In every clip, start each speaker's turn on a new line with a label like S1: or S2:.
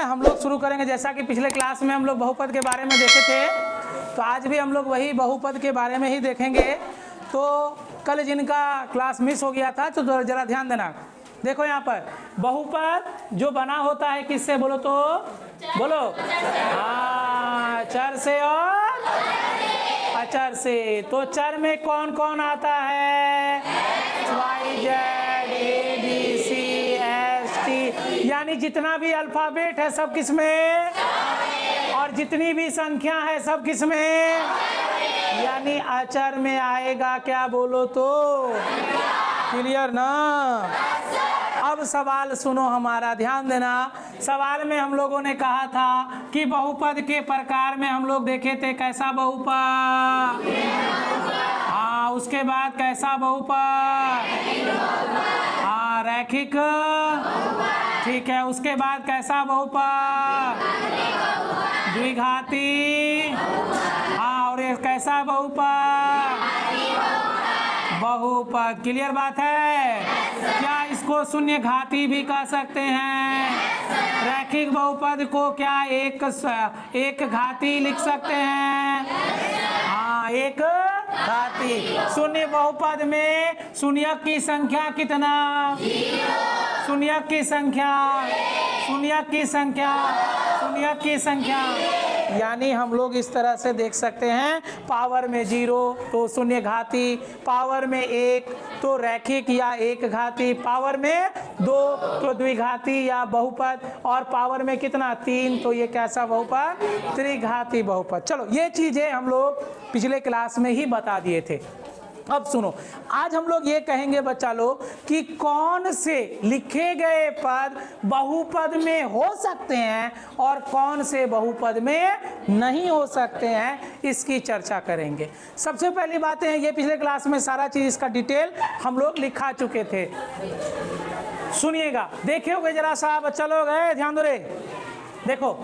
S1: हम लोग शुरू करेंगे। जैसा कि पिछले क्लास में हम लोग बहुपद के बारे में देखे थे, तो आज भी हम लोग वही बहुपद के बारे में ही देखेंगे। तो कल जिनका क्लास मिस हो गया था तो ज़रा ध्यान देना। देखो यहाँ पर बहुपद जो बना होता है किससे, बोलो तो बोलो। हाँ, चर से और अचर से। तो चर में कौन कौन आता है? Y Z A B C S T, यानी जितना भी अल्फाबेट है सब किस में, और जितनी भी संख्या है सब किस में, यानी अचर में आएगा। क्या बोलो तो? क्लियर ना? अब सवाल सुनो हमारा, ध्यान देना। सवाल में हम लोगों ने कहा था कि बहुपद के प्रकार में हम लोग देखे थे कैसा बहुपद, हाँ, उसके बाद कैसा बहुपद, हाँ, रैखिक, ठीक है, उसके बाद कैसा बहुपद, द्विघाती, हाँ, और एक कैसा बहुपद, बहुपद। क्लियर बात है? क्या इसको शून्य घाती भी कह सकते हैं? रैखिक बहुपद को क्या एक घाती लिख सकते हैं? हाँ, एक घाती। शून्य बहुपद में शून्यक की संख्या कितना? शून्यक की संख्या, शून्यक की संख्या, शून्यक की संख्या, यानी हम लोग इस तरह से देख सकते हैं। पावर में 0 तो शून्य घाती, पावर में 1 तो रैखिक या एक घाती, पावर में 2 तो द्विघाती या बहुपद, और पावर में कितना 3 तो ये कैसा बहुपद? त्रिघाती बहुपद। चलो, ये चीजें हम लोग पिछले क्लास में ही बता दिए थे। अब सुनो, आज हम लोग ये कहेंगे बच्चा लोग कि कौन से लिखे गए पद बहुपद में हो सकते हैं और कौन से बहुपद में नहीं हो सकते हैं, इसकी चर्चा करेंगे। सबसे पहली बातें हैं, ये पिछले क्लास में सारा चीज इसका डिटेल हम लोग लिखा चुके थे। सुनिएगा, देखे होगे जरा सा बच्चा लोग, है ध्यान दो रे। देखो,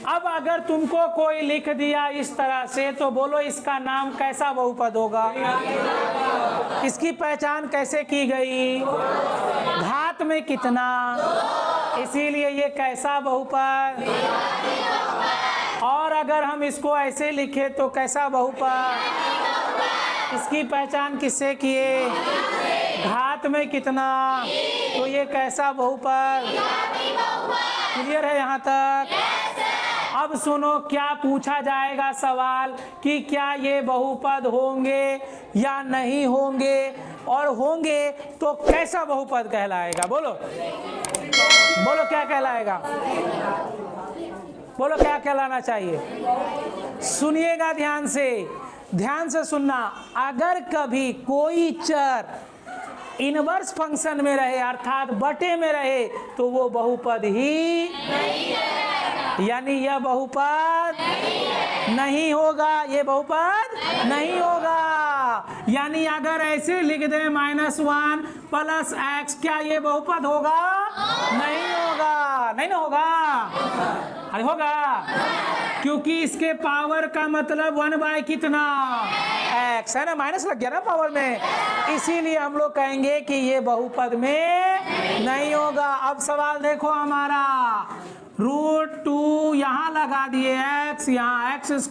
S1: अब अगर तुमको कोई लिख दिया इस तरह से तो बोलो इसका नाम कैसा बहुपद होगा? इसकी पहचान कैसे की गई? घात में कितना, इसीलिए ये कैसा बहुपद। और अगर हम इसको ऐसे लिखे तो कैसा बहुपद? इसकी पहचान किससे किए? घात में कितना, तो ये कैसा बहुपद। क्लियर है यहाँ तक? अब सुनो, क्या पूछा जाएगा सवाल कि क्या ये बहुपद होंगे या नहीं होंगे, और होंगे तो कैसा बहुपद कहलाएगा? बोलो बोलो, क्या कहलाएगा? बोलो, क्या कहलाना चाहिए? सुनिएगा ध्यान से, ध्यान से सुनना। अगर कभी कोई चर इनवर्स फंक्शन में रहे अर्थात बटे में रहे तो वो बहुपद ही नहीं है, यानी यह बहुपद नहीं होगा, ये बहुपद नहीं होगा। यानी अगर ऐसे लिख दें -1 + x, क्या ये बहुपद होगा? नहीं होगा, नहीं ना होगा, अरे होगा, क्योंकि इसके पावर का मतलब 1 कितना x है ना, माइनस लग गया ना पावर में, इसीलिए हम लोग कहेंगे कि ये बहुपद में नहीं होगा। अब सवाल देखो हमारा, √2 यहाँ लगा दिए, x यहाँ x²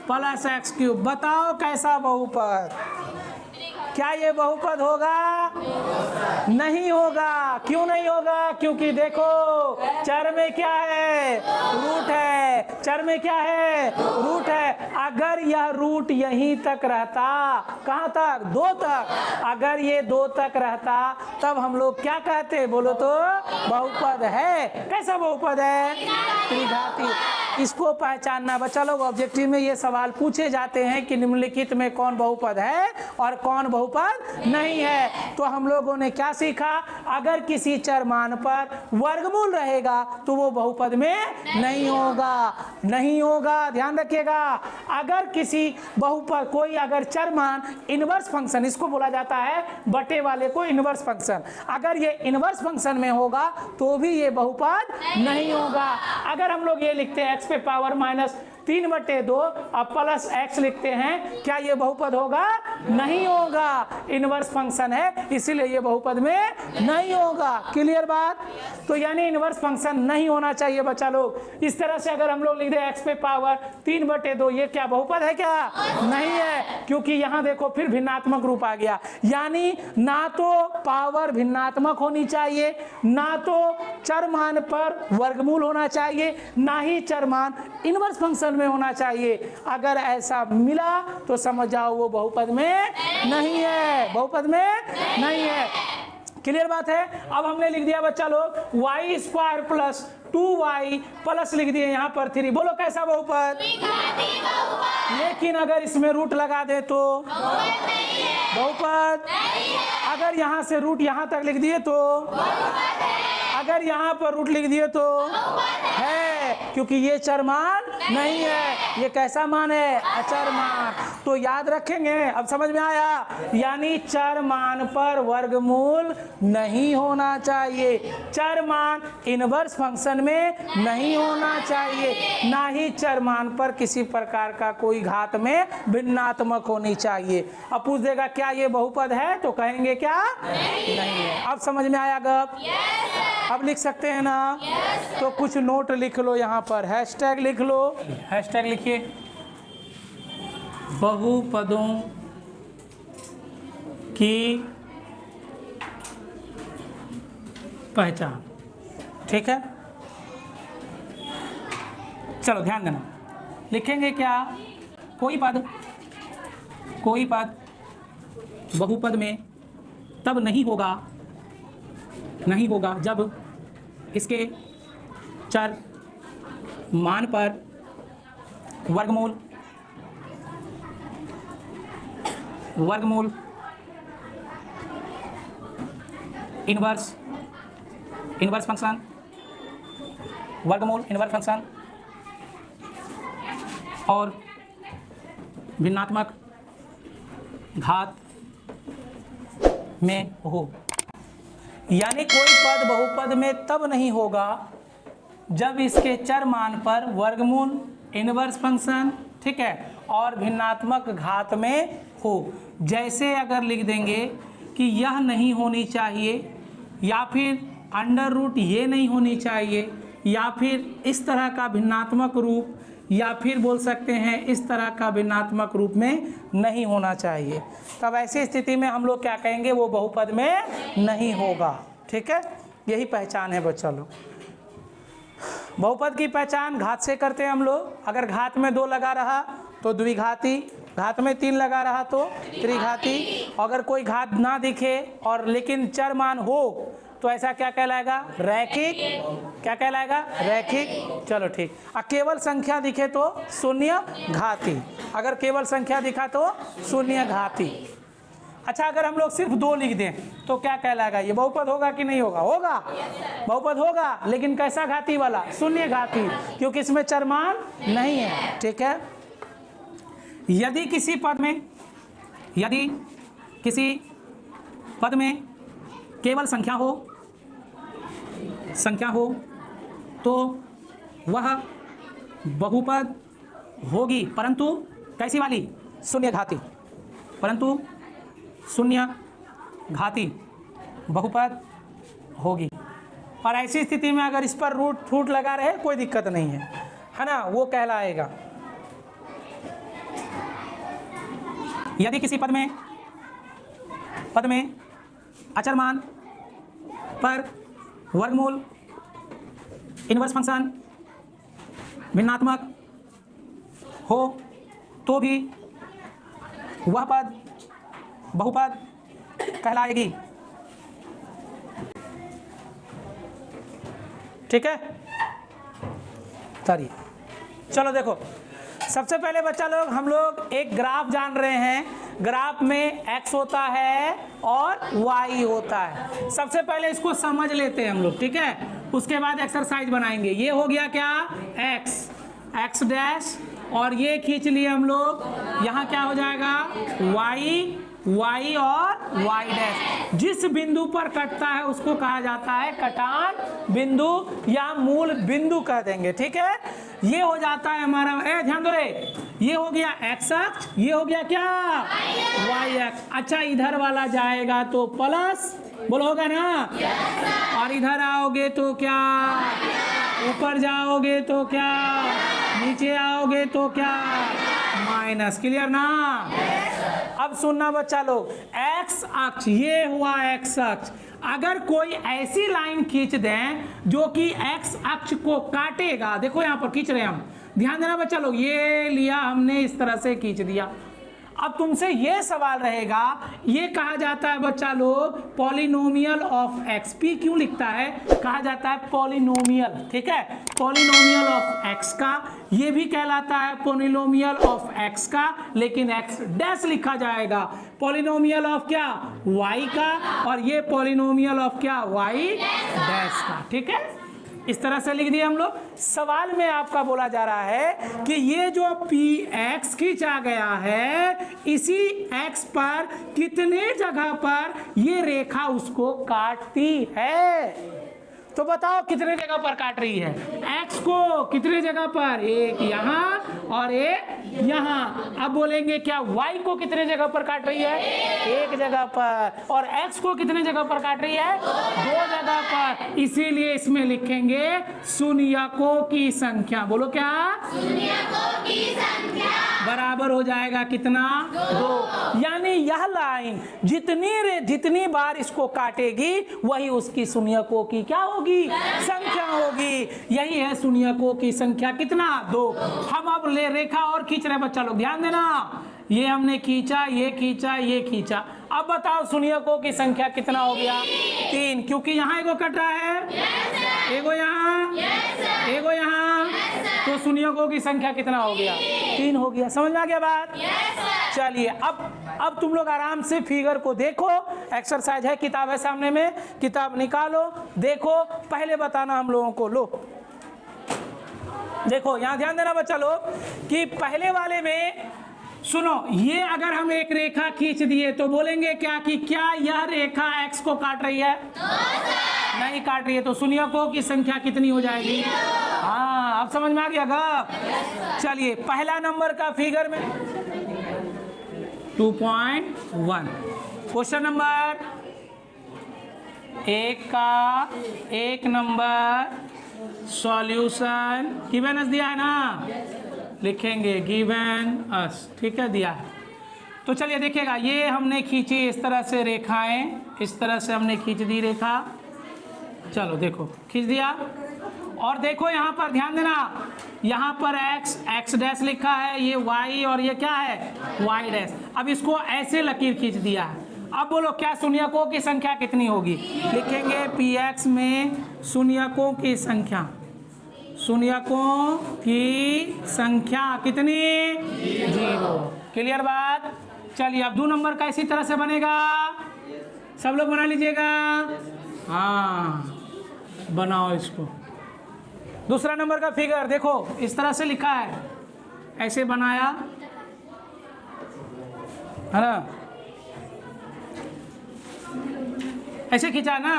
S1: + x³ बताओ कैसा बहुपद? क्या ये बहुपद होगा? नहीं होगा। क्यों नहीं होगा? क्योंकि देखो चर में क्या है? रूट है। चर में क्या है? रूट है। अगर यह रूट यहीं तक रहता, कहाँ तक? 2 तक, अगर ये 2 तक रहता तब हम लोग क्या कहते? बोलो तो बहुपद है। कैसा बहुपद है? त्रिघाती। इसको पहचानना बच्चा लोग, ऑब्जेक्टिव में ये सवाल पूछे जाते हैं कि निम्नलिखित में कौन बहुपद है और कौन बहुपद नहीं है। तो हम लोगों ने क्या सीखा? अगर किसी चर मान पर वर्गमूल रहेगा तो वो बहुपद में नहीं होगा, नहीं होगा, ध्यान रखिएगा। अगर किसी बहुपद, कोई अगर चर मान इनवर्स फंक्शन, इसको बोला जाता है बटे वाले को इनवर्स फंक्शन, अगर ये इनवर्स फंक्शन में होगा तो भी ये बहुपद नहीं होगा। अगर हम लोग ये लिखते हैं x ⁻³ 3/2 अब +x लिखते हैं, क्या ये बहुपद होगा? नहीं होगा, इनवर्स फंक्शन है इसीलिए ये बहुपद में नहीं होगा। क्लियर बात? तो यानी इनवर्स फंक्शन नहीं होना चाहिए बच्चा लोग। इस तरह से अगर हम लोग लिख दे x पे पावर 3/2, ये क्या बहुपद है क्या? नहीं है, क्योंकि यहाँ देखो फिर भिन्नात्मक रूप आ गया। यानी ना तो पावर भिन्नात्मक होनी चाहिए, ना तो चरमान पर वर्गमूल होना चाहिए, ना ही चरमान इनवर्स फंक्शन में होना चाहिए। अगर ऐसा मिला तो समझ जाओ वो बहुपद में नहीं है, बहुपद में नहीं है। क्लियर बात है? अब हमने लिख दिया बच्चा लोग y² + 2y प्लस लिख दिए यहाँ पर 3। बोलो कैसा बहुपद? लेकिन अगर इसमें रूट लगा दे तो बहुपद। अगर यहाँ से रूट यहाँ तक लिख दिए तो, अगर यहाँ पर रूट लिख दिए तो है, क्योंकि ये चरमान नहीं है। ये कैसा मान है? अचर मान। तो याद रखेंगे, अब समझ में आया? यानी चर मान पर वर्गमूल नहीं होना चाहिए, चर मान इनवर्स फंक्शन में नहीं होना चाहिए, ना ही चर मान पर किसी प्रकार का कोई घात में भिन्नात्मक होनी चाहिए। अब पूछ देगा क्या ये बहुपद है, तो कहेंगे क्या? नहीं है। अब समझ में आया गप? अब लिख सकते हैं ना? तो कुछ नोट लिख लो यहाँ पर, हैशटैग लिख लो, हैशटैग लिखिए बहुपदों की पहचान। ठीक है, चलो ध्यान देना। लिखेंगे क्या? कोई पद बहुपद में तब नहीं होगा जब इसके चर मान पर वर्गमूल इनवर्स फंक्शन, वर्गमूल इनवर्स फंक्शन और भिन्नात्मक घात में हो। यानी कोई पद बहुपद में तब नहीं होगा जब इसके चर मान पर वर्गमूल इनवर्स फंक्शन, ठीक है, और भिन्नात्मक घात में हो। जैसे अगर लिख देंगे कि यह नहीं होनी चाहिए, या फिर अंडर रूट ये नहीं होनी चाहिए, या फिर इस तरह का भिन्नात्मक रूप, या फिर बोल सकते हैं इस तरह का भिन्नात्मक रूप में नहीं होना चाहिए, तब ऐसी स्थिति में हम लोग क्या कहेंगे? वो बहुपद में नहीं होगा। ठीक है, यही पहचान है बच्चा लोग। बहुपद की पहचान घात से करते हैं हम लोग। अगर घात में 2 लगा रहा तो द्विघाती, घात में 3 लगा रहा तो त्रिघाती। अगर कोई घात ना दिखे और लेकिन चर मान हो तो ऐसा क्या कहलाएगा? रैखिक। क्या कहलाएगा? रैखिक। चलो ठीक। केवल संख्या दिखे तो शून्य घाती। अगर केवल संख्या दिखा तो शून्य घाती। अच्छा, अगर हम लोग सिर्फ 2 लिख दें तो क्या कहलाएगा? ये बहुपद होगा कि नहीं होगा? होगा, बहुपद होगा, लेकिन कैसा घाती वाला? शून्य घाती, क्योंकि इसमें चरमान नहीं है। ठीक है, यदि किसी पद में केवल संख्या हो तो वह बहुपद होगी, परंतु कैसी वाली? शून्य घाती। परंतु शून्य घाती बहुपद होगी। और ऐसी स्थिति में अगर इस पर रूट फूट लगा रहे कोई दिक्कत नहीं है ना? वो कहलाएगा। यदि किसी पद में अचर मान पर वर्गमूल इनवर्स फंक्शन भिन्नात्मक हो तो भी वह पद बहुपद कहलाएगी। ठीक है, चलो देखो, सबसे पहले बच्चा लोग हम लोग एक ग्राफ जान रहे हैं। ग्राफ में x होता है और y होता है। सबसे पहले इसको समझ लेते हैं हम लोग, ठीक है, उसके बाद एक्सरसाइज बनाएंगे। ये हो गया क्या? x डैश, और ये खींच लिए हम लोग, यहाँ क्या हो जाएगा? y और y डैश। जिस बिंदु पर कटता है उसको कहा जाता है कटान बिंदु या मूल बिंदु कह देंगे। ठीक है, ये हो जाता है हमारा, ध्यान दो रे, ये हो गया एक्स अक्ष, ये हो गया क्या वाई अक्ष। अच्छा इधर वाला जाएगा तो प्लस, बोलो होगा ना, और इधर आओगे तो क्या, ऊपर जाओगे तो क्या, नीचे आओगे तो क्या, माइनस। क्लियर ना। अब सुनना बच्चा लोग, एक्स अक्ष ये हुआ एक्स अक्ष, अगर कोई ऐसी लाइन खींच दें जो कि एक्स अक्ष को काटेगा, देखो यहां पर खींच रहे हैं हम, ध्यान देना बच्चा लोग, ये लिया हमने इस तरह से खींच दिया। अब तुमसे ये सवाल रहेगा, ये कहा जाता है बच्चा लोग पॉलिनोमियल ऑफ एक्स। पी क्यों लिखता है, कहा जाता है पॉलिनोमियल, ठीक है, पॉलिनोमियल ऑफ एक्स का, ये भी कहलाता है पॉलिनोमियल ऑफ एक्स का, लेकिन एक्स डैश लिखा जाएगा, पॉलिनोमियल ऑफ क्या वाई का, और ये पॉलिनोमियल ऑफ क्या वाई डैश का, ठीक है, इस तरह से लिख दिया हम लोग। सवाल में आपका बोला जा रहा है कि ये जो पी एक्स खींचा गया है, इसी एक्स पर कितने जगह पर ये रेखा उसको काटती है, तो बताओ कितने जगह पर काट रही है एक्स को, कितने जगह पर, एक यहाँ और एक यहाँ। अब बोलेंगे क्या वाई को कितने जगह पर काट रही है, एक जगह पर, और एक्स को कितने जगह पर काट रही है, दो जगह पर, इसीलिए इसमें लिखेंगे शून्यकों की संख्या। बोलो क्या, शून्यकों की संख्या बराबर हो जाएगा कितना, दो। यानी यह लाइन जितनी बार इसको काटेगी वही उसकी शून्यकों की क्या होगी, संख्या होगी। यही है शून्यकों की संख्या कितना, दो। हम अब ले रेखा और खींच रहे बच्चा लोग, ध्यान देना, ये हमने खींचा, ये खींचा, ये खींचा। अब बताओ शून्यकों की संख्या कितना हो गया, तीन, क्योंकि यहाँ एगो कट रहा है, एगो यहाँ, एगो यहाँ, तो शून्यकों की संख्या कितना हो गया, तीन हो गया। समझ में आ गया बात। चलिए अब तुम लोग आराम से फिगर को देखो, एक्सरसाइज है, किताब है सामने में, किताब निकालो, देखो, पहले बताना हम लोगों को। लो देखो, यहाँ ध्यान देना बच्चा लोग कि पहले वाले में सुनो, ये अगर हम एक रेखा खींच दिए तो बोलेंगे क्या कि क्या यह रेखा एक्स को काट रही है, नहीं काट रही है, तो शून्यकों की संख्या कितनी हो जाएगी, हाँ अब समझ में आ गया गा। चलिए पहला नंबर का फिगर में 2.1, क्वेश्चन नंबर एक का एक नंबर सॉल्यूशन गिवन अस दिया है ना, लिखेंगे गिवन अस, ठीक है, दिया है। तो चलिए देखिएगा, ये हमने खींची इस तरह से रेखाएं, इस तरह से हमने खींच दी रेखा, चलो देखो खींच दिया, और देखो यहाँ पर ध्यान देना, यहाँ पर एक्स डैश लिखा है, ये वाई और ये क्या है वाई डैश। अब इसको ऐसे लकीर खींच दिया है। अब बोलो क्या शून्यकों की संख्या कितनी होगी, लिखेंगे पी एक्स में शून्यकों की संख्या, शून्यकों की संख्या कितनी, 0। क्लियर बात। चलिए अब 2 नंबर का इसी तरह से बनेगा, सब लोग बना लीजिएगा, हाँ बनाओ इसको। दूसरा नंबर का फिगर देखो, इस तरह से लिखा है, ऐसे बनाया है ना, ऐसे खींचा ना,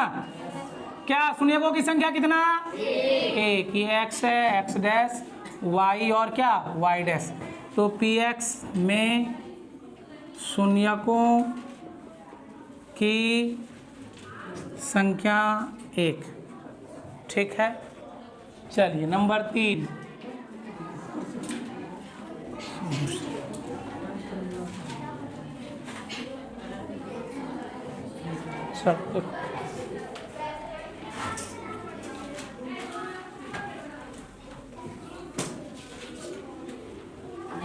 S1: क्या शून्यकों की संख्या कितना, एक, ये एक्स है, एक्स डैश, वाई और क्या वाई डैश, तो पी एक्स में शून्यकों की संख्या 1, ठीक है। चलिए नंबर 3, चलो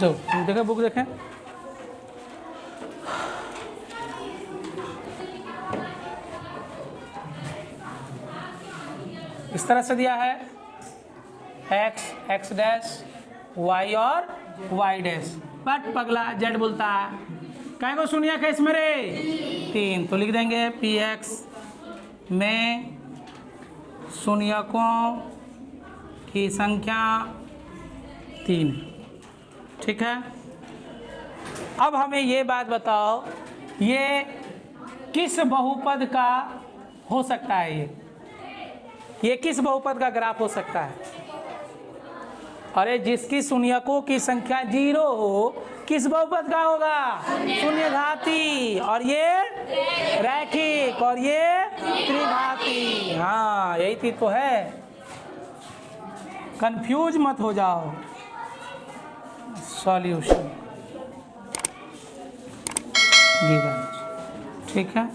S1: तो देखें, बुक देखें, इस तरह से दिया है एक्स डैश वाई और वाई डैश, बट पगला जेड बोलता है, क्या को शून्यक है इसमें रे, 3, तो लिख देंगे पी एक्स में शून्यकों की संख्या 3, ठीक है। अब हमें ये बात बताओ, ये किस बहुपद का हो सकता है, ये किस बहुपद का ग्राफ हो सकता है, अरे जिसकी शून्यकों की संख्या 0 हो किस बहुपद का होगा? शून्य घाती। और ये रैखिक और ये त्रिघाती। हाँ यही चीज तो है, कंफ्यूज मत हो जाओ। सॉल्यूशन ठीक है।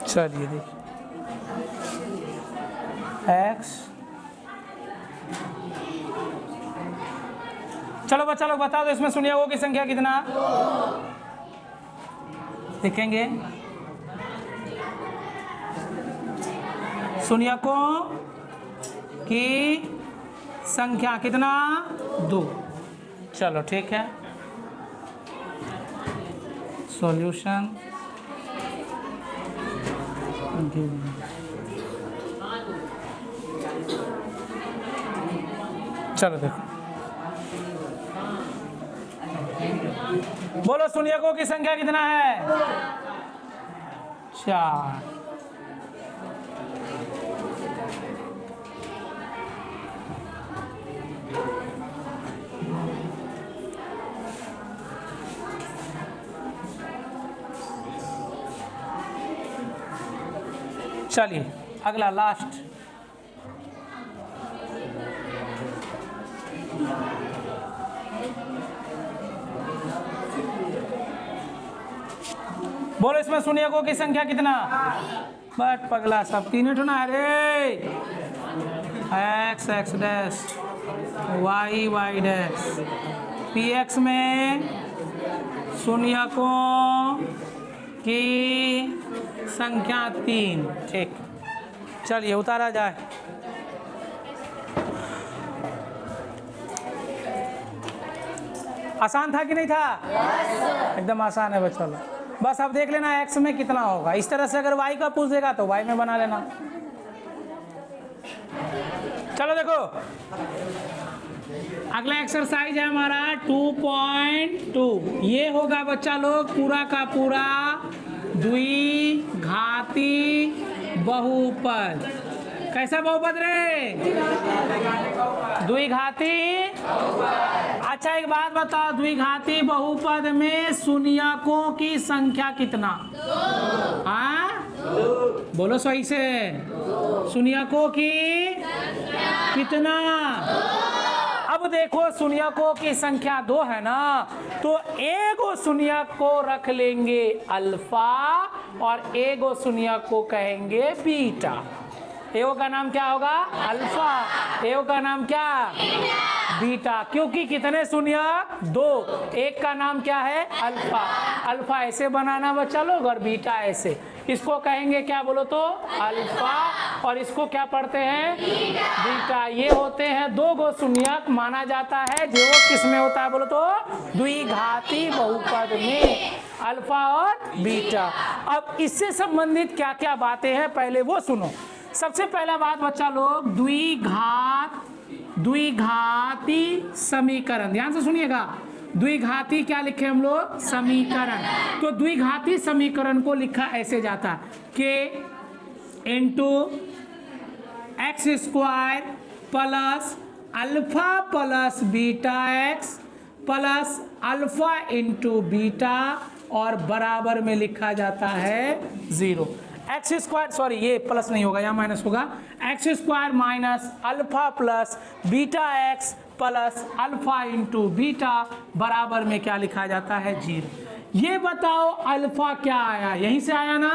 S1: चलिए देखिए x, चलो बच्चा लोग बता दो इसमें शून्यकों की संख्या कितना लिखेंगे? शून्यकों की संख्या कितना? 2। चलो ठीक है। सॉल्यूशन चलो देखो, बोलो शून्यकों की संख्या कितना है? 4। चलिए अगला लास्ट, बोलो इसमें शून्यकों की संख्या कितना? बट पगला सब तीन उठना। अरे X X dash, Y Y dash, P X में शून्यकों की संख्या 3। ठीक, चलिए उतारा जाए। आसान था कि नहीं था? एकदम आसान है बच्चों। बस अब देख लेना x में कितना होगा। इस तरह से अगर y का पूछ देगा तो y में बना लेना। चलो देखो अगला एक्सरसाइज है हमारा 2.2। ये होगा बच्चा लोग पूरा का पूरा द्विघाती बहुपद। कैसा बहुपद रे? द्विघाती। अच्छा एक बात बताओ, द्विघाती बहुपद में शून्यकों की संख्या कितना? हाँ बोलो सही से, शून्यकों की कितना? अब देखो शून्यकों की संख्या 2 है ना, तो एगो शून्यक को रख लेंगे अल्फा और एगो शून्यक को कहेंगे बीटा। एगो का नाम क्या होगा? अल्फा, एगो का नाम क्या? बीटा। क्योंकि कितने शून्यक? 2। एक का नाम क्या है? अल्फा। अल्फा ऐसे बनाना बच्चा लोग और बीटा ऐसे। इसको कहेंगे क्या बोलो तो? अल्फा। और इसको क्या पढ़ते हैं? बीटा। ये होते हैं 2 गो शून्यक माना जाता है जो किस में होता है बोलो तो? द्विघाती बहुपद में, अल्फा और बीटा। अब इससे संबंधित क्या क्या बातें हैं पहले वो सुनो। सबसे पहला बात बच्चा लोग, द्विघाती समीकरण, ध्यान से सुनिएगा। द्विघाती क्या लिखे हम लोग? समीकरण। तो द्विघाती समीकरण को लिखा ऐसे जाता है k into x square plus alpha plus beta x plus alpha into beta और बराबर में लिखा जाता है 0। एक्स स्क्वायर, सॉरी ये प्लस नहीं होगा, यहाँ माइनस होगा। X square minus alpha plus beta x plus alpha into beta बराबर में क्या लिखा जाता है? 0। ये बताओ अल्फा क्या आया? यहीं से आया ना।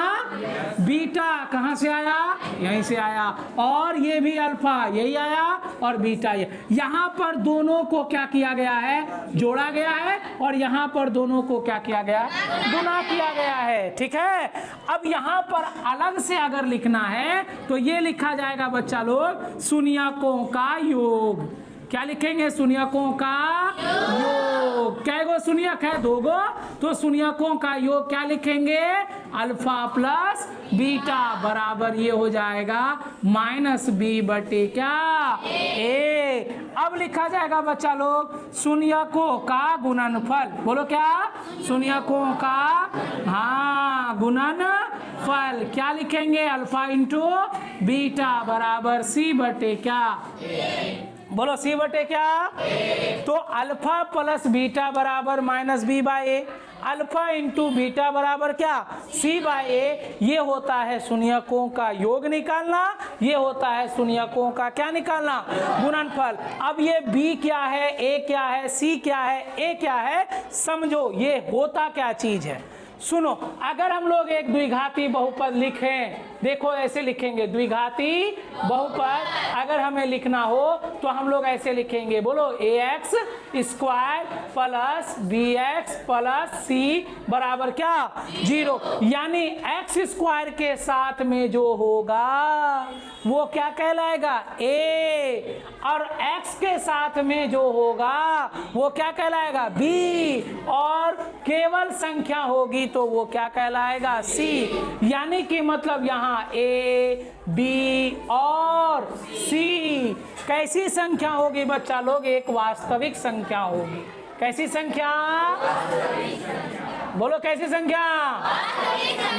S1: बीटा कहाँ से आया? यहीं से आया। और ये भी अल्फा यही आया और बीटा ये। यहाँ पर दोनों को क्या किया गया है? जोड़ा गया है। और यहाँ पर दोनों को क्या किया गया? गुणा किया गया है। ठीक है। अब यहाँ पर अलग से अगर लिखना है तो ये लिखा जाएगा बच्चा लोग शून्यकों का योग। क्या लिखेंगे? शून्यकों का योग। कै गो शून्यक है? 2 गो। तो शून्यकों का योग क्या लिखेंगे? अल्फा प्लस बीटा बराबर ये हो जाएगा -b बटे क्या? a। अब लिखा जाएगा बच्चा लोग शून्यकों का गुणनफल। बोलो क्या? शून्यकों का गुणनफल क्या लिखेंगे? अल्फा इंटू बीटा बराबर c बटे क्या? बोलो c बटे क्या? तो अल्फा प्लस बीटा बराबर -b by a। Alpha into beta बराबर क्या? c by a। ये होता है शून्यकों का योग निकालना, ये होता है शून्यकों का क्या निकालना? गुणनफल। अब ये b क्या है, a क्या है, c क्या है, a क्या है, समझो ये होता क्या चीज है। सुनो, अगर हम लोग एक द्विघाती बहुपद लिखें, देखो ऐसे लिखेंगे द्विघाती बहुपद अगर हमें लिखना हो तो हम लोग ऐसे लिखेंगे। बोलो ax square plus bx plus c बराबर क्या? 0। यानी x स्क्वायर के साथ में जो होगा वो क्या कहलाएगा? a। और x के साथ में जो होगा वो क्या कहलाएगा? b। और केवल संख्या होगी तो वो क्या कहलाएगा? c। यानी कि मतलब यहाँ a, b और c कैसी संख्या होगी बच्चा लोग? एक वास्तविक संख्या होगी। कैसी संख्या? बोलो कैसी संख्या?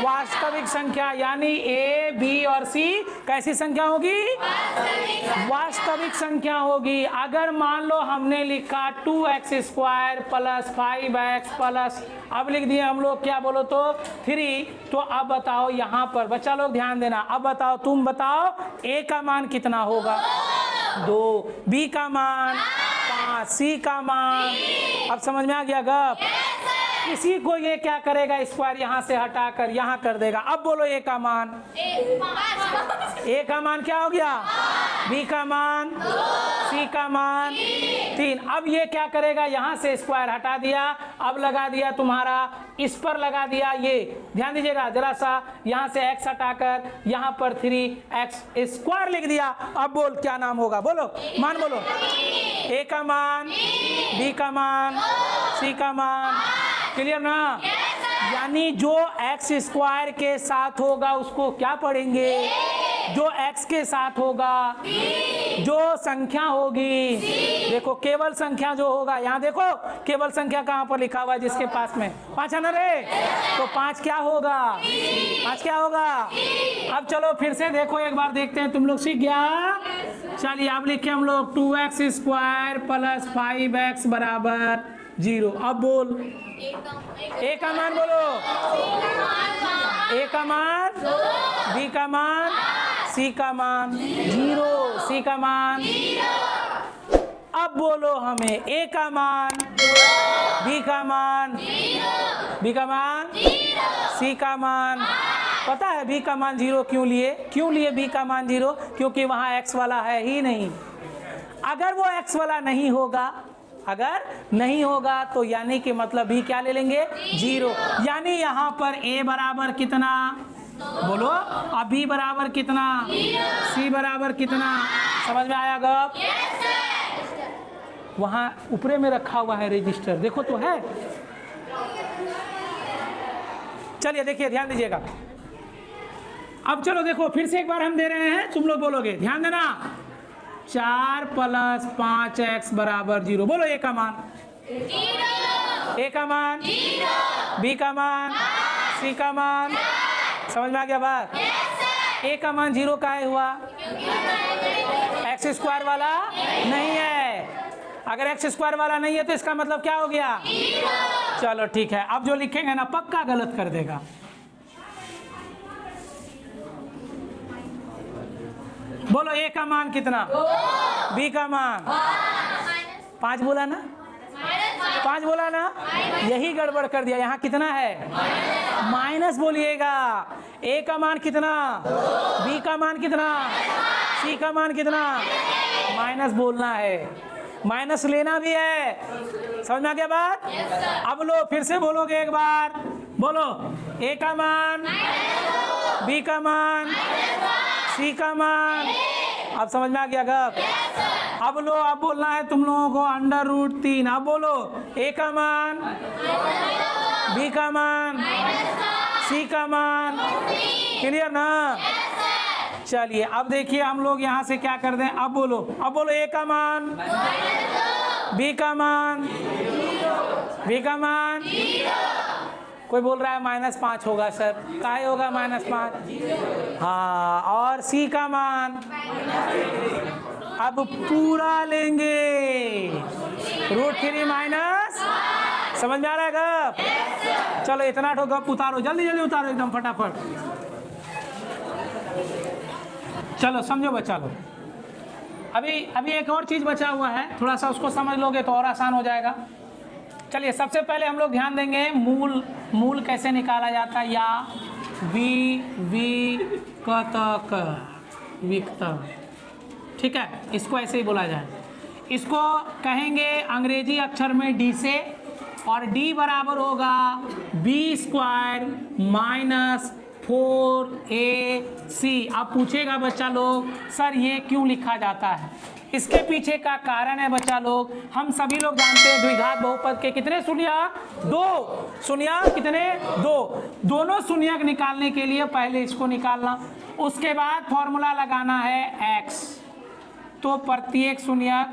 S1: वास्तविक संख्या। यानी a, b और c कैसी संख्या होगी? वास्तविक संख्या होगी। अगर मान लो हमने लिखा 2x square plus 5x plus, अब लिख दिए हम लोग क्या बोलो तो 3, तो अब बताओ यहाँ पर बच्चा लोग ध्यान देना। अब बताओ, तुम बताओ a का मान कितना होगा? 2, b का मान 5, c का मान। अब समझ में आ गया गप? इसी को ये क्या करेगा? स्क्वायर यहाँ से हटाकर यहाँ कर देगा। अब बोलो a का मान। a का मान क्या हो गया? b का मान, c का मान 3। अब ये क्या करेगा? यहाँ से स्क्वायर हटा दिया, अब लगा दिया तुम्हारा इस पर लगा दिया ये। ध्यान दीजिएगा जरा सा, यहाँ से x हटाकर यहाँ पर 3x स्क्वायर लिख दिया। अब बोल क्या नाम होगा? बोलो मान बोलो। a का मान, b का मान, c का मान। क्लियर ना? यानी जो x स्क्वायर के साथ होगा उसको क्या पढ़ेंगे? जो x के साथ होगा, जो संख्या होगी, देखो केवल संख्या जो होगा, यहाँ देखो केवल संख्या कहाँ पर लिखा हुआ है जिसके पास में 5 है ना रे, तो 5 क्या होगा? 5 क्या होगा? अब चलो फिर से देखो एक बार देखते हैं, तुम लोग सीख गया? चलिए अब लिखे हम लोग 2x स्क्वायर प्लस 5x बराबर 0। अब बोल a का मान बोलो। a का मान, b का मान, c का मान 0, c का मान। अब बोलो हमें a का मान, b का मान, b का मान, c का मान। पता है b का मान 0 क्यों लिए? क्यों लिए b का मान 0? क्योंकि वहाँ x वाला है ही नहीं। अगर वो x वाला नहीं होगा, अगर नहीं होगा तो यानी कि मतलब b क्या ले लेंगे? 0। यानी यहाँ पर a बराबर कितना? बोलो। अब b बराबर कितना? c बराबर कितना? समझ में आया गप? वहाँ ऊपरे में रखा हुआ है रजिस्टर, देखो तो है। चलिए देखिए ध्यान दीजिएगा। अब चलो देखो फिर से एक बार हम दे रहे हैं, तुम लोग बोलोगे, ध्यान देना। 4 प्लस 5x बराबर 0। बोलो a का मान, a का मान, b का मान, c का मान। समझ में आ गया बात? a का मान 0 काहे हुआ? x स्क्वायर वाला नहीं है। अगर x स्क्वायर वाला नहीं है तो इसका मतलब क्या हो गया? चलो ठीक है। अब जो लिखेंगे ना पक्का गलत कर देगा। बोलो a का मान कितना? b का मान 5 बोला ना? 5 बोला ना? यही गड़बड़ कर दिया। यहाँ कितना है? माइनस बोलिएगा। a का मान कितना? b का मान कितना? c का मान कितना? माइनस बोलना है, माइनस लेना भी है। समझ में आ गया बात? अब लो फिर से बोलोगे एक बार, बोलो a का मान, b का मान, c का मान। अब समझ में आ गया गप? अब लो, अब बोलना है तुम लोगों को √3। अब बोलो a का मान, b का मान, c का मान, क्लियर ना? चलिए अब देखिए हम लोग यहाँ से क्या कर दें। अब बोलो a का मान, b का मान, b का मान। कोई बोल रहा है -5 होगा सर, काहे होगा -5? हाँ, और c का मान अब पूरा लेंगे, √3 माइनस। समझ में आ रहा है गप? चलो इतना ठो गप उतारो, जल्दी जल्दी उतारो एकदम फटाफट। चलो समझो बच्चा लोग, अभी एक और चीज़ बचा हुआ है, थोड़ा सा उसको समझ लोगे तो और आसान हो जाएगा। चलिए सबसे पहले हम लोग ध्यान देंगे मूल कैसे निकाला जाता है, या विकत, ठीक है, इसको ऐसे ही बोला जाए। इसको कहेंगे अंग्रेजी अक्षर में d से, और d बराबर होगा b² - 4ac। अब पूछेगा बच्चा लोग सर ये क्यों लिखा जाता है? इसके पीछे का कारण है बच्चा लोग, हम सभी लोग जानते हैं द्विघात बहुपद के कितने शून्यक? 2 शून्यक, कितने? 2। दोनों शून्यक निकालने के लिए पहले इसको निकालना, उसके बाद फॉर्मूला लगाना है x। तो प्रत्येक शून्यक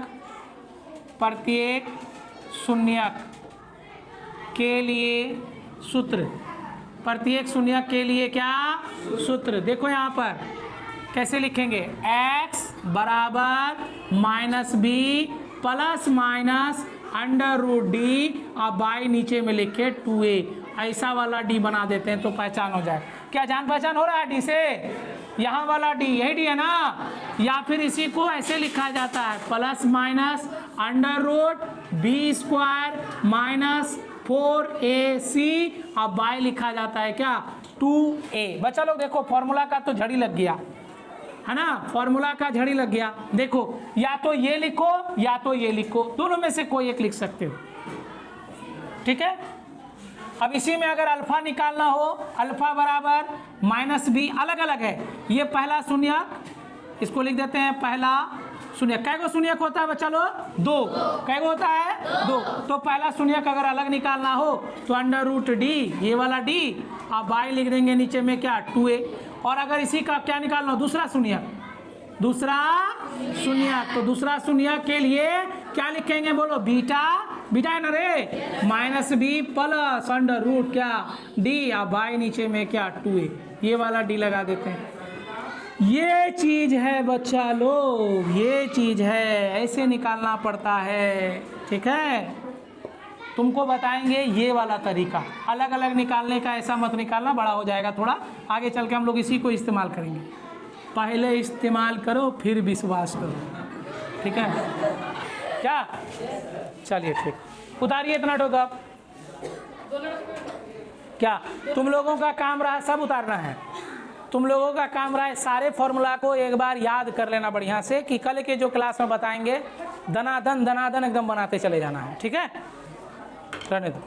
S1: के लिए सूत्र, प्रत्येक शून्यक के लिए क्या सूत्र? देखो यहाँ पर कैसे लिखेंगे, x बराबर -b ± √d, और बाई नीचे में लिखे 2a। ऐसा वाला d बना देते हैं तो पहचान हो जाए। क्या जान पहचान हो रहा है d से? यहाँ वाला d, यही d है ना? या फिर इसी को ऐसे लिखा जाता है ± √b² - 4ac, और बाई लिखा जाता है क्या? 2a। बच्चा लोग देखो फॉर्मूला का तो झड़ी लग गया है ना, फॉर्मूला का झड़ी लग गया। देखो या तो ये लिखो या तो ये लिखो, दोनों में से कोई एक लिख सकते हो, ठीक है। अब इसी में अगर अल्फा निकालना हो, अल्फा बराबर -b, अलग अलग है। ये पहला शून्यक, इसको लिख देते हैं पहला शून्यक। कैगो शून्यक होता है बच्चा लोग? 2। कैगो होता है? 2। तो पहला शून्यक अगर अलग निकालना हो तो √d, ये वाला d, आप बाई लिख देंगे नीचे में क्या? 2a। और अगर इसी का क्या निकालना हो, दूसरा शून्यक, तो दूसरा शून्यक के लिए क्या लिखेंगे? बोलो बीटा है ना रे, -b + क्या? d, और बाई नीचे में क्या? 2a। ये वाला d लगा देते हैं। ये चीज है बच्चा लोग, ये चीज है, ऐसे निकालना पड़ता है, ठीक है। तुमको बताएंगे ये वाला तरीका, अलग अलग निकालने का ऐसा मत निकालना, बड़ा हो जाएगा थोड़ा। आगे चल के हम लोग इसी को इस्तेमाल करेंगे। पहले इस्तेमाल करो फिर विश्वास करो, ठीक है क्या? चलिए ठीक, उतारिए इतना ठोका। क्या तुम लोगों का काम रहा? सब उतारना है। तुम लोगों का काम रहा है सारे फॉर्मूला को एक बार याद कर लेना बढ़िया से, कि कल के जो क्लास में बताएंगे दनादन एकदम बनाते चले जाना है, ठीक है। रहने दो।